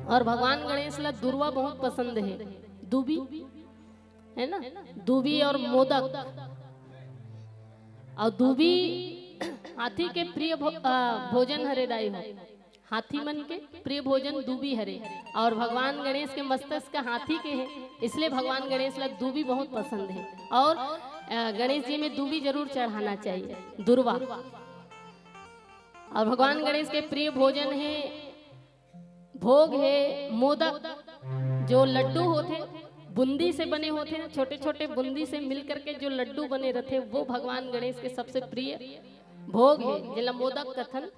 और भगवान गणेश ला दुर्वा बहुत पसंद है, दूबी है ना, दूबी और मोदक। और दूबी हाथी के प्रिय भोजन हरे दाई हो, हाथी मन के प्रिय भोजन दूबी हरे। और भगवान गणेश के मस्तक हाथी के हैं, इसलिए भगवान गणेश ला दूबी बहुत पसंद है। और गणेश जी में दूबी जरूर चढ़ाना चाहिए, दुर्वा। और भगवान गणेश के प्रिय भोजन है, भोग है मोदक, जो लड्डू होते बूंदी से बने होते हैं, छोटे छोटे बूंदी से मिलकर के जो लड्डू बने रहते, वो भगवान गणेश के सबसे प्रिय भोग है, जिला मोदक कथन।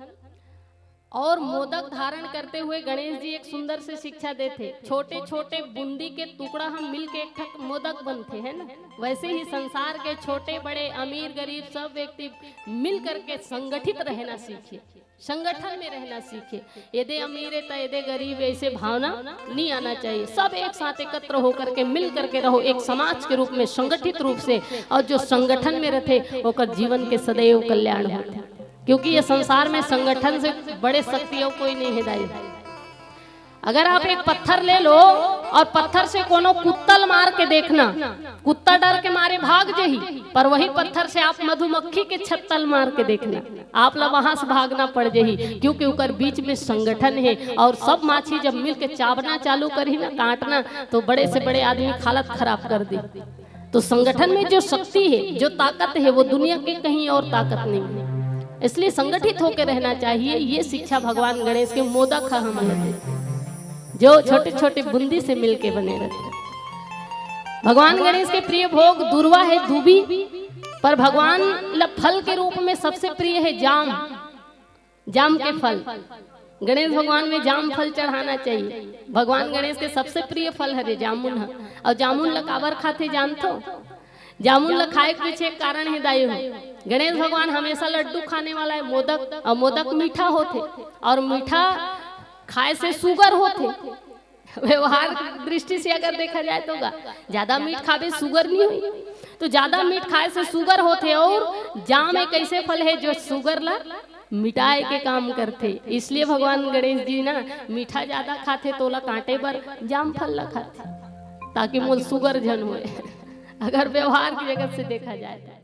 और मोदक धारण करते हुए गणेश जी एक सुंदर से शिक्षा देते, छोटे छोटे बूंदी के टुकड़ा हम मिल के एक मोदक बनते हैं ना, वैसे ही संसार के छोटे बड़े अमीर गरीब सब व्यक्ति मिल करके संगठित रहना सीखे, संगठन में रहना सीखे। यदि अमीर है तो यदि गरीब, ऐसे भावना नहीं आना चाहिए। सब एक साथ एकत्र होकर के मिल करके रहो, एक समाज के रूप में संगठित रूप से। और जो संगठन में रहते होकर जीवन के सदैव कल्याण होते, क्योंकि ये संसार में संगठन से बड़े शक्तियों कोई नहीं है दाई। अगर आप एक पत्थर ले लो और पत्थर से कोनो कुत्तल मार के देखना, कुत्ता डर के मारे भाग जही, पर वही पत्थर से आप मधुमक्खी के छत्तल मार के देखना, आप लोग वहां से भागना पड़ जही, क्योंकि उकर बीच में संगठन है। और सब माछी जब मिल के चावना चालू करी ना, काटना, तो बड़े से बड़े आदमी हालत खराब कर दी। तो संगठन में जो शक्ति है, जो ताकत है, वो दुनिया की कहीं और ताकत नहीं है। इसलिए संगठित होकर रहना चाहिए। ये शिक्षा भगवान गणेश के मोदक हमें, जो छोटे छोटे बूंदी से मिलके बने रहते। भगवान गणेश के प्रिय भोग दुर्वा है, दूबी, पर भगवान फल के रूप में सबसे प्रिय है जाम, जाम के फल। गणेश भगवान में जाम फल चढ़ाना चाहिए। भगवान गणेश के सबसे प्रिय फल है जामुन है। और जामुन लकाबर खाते जानते, जामुन ला खाए के पीछे एक कारण है दाई हो, गणेश भगवान हमेशा लड्डू खाने वाला है, मोदक, और मोदक मीठा होते, और मीठा खाए से शुगर होते। व्यवहार दृष्टि से अगर देखा जाए तो ज्यादा मीठ खावे शुगर नहीं हुई, तो ज्यादा मीठ खाए से शुगर होते। और जाम एक ऐसे फल है जो शुगर ला मिटाए के काम करते, इसलिए भगवान गणेश जी ना मीठा ज्यादा खाते, तोला कांटे पर जाम फल ला खाते, ताकि मोल शुगर जन हो। अगर व्यवहार की जगत से देखा जाए।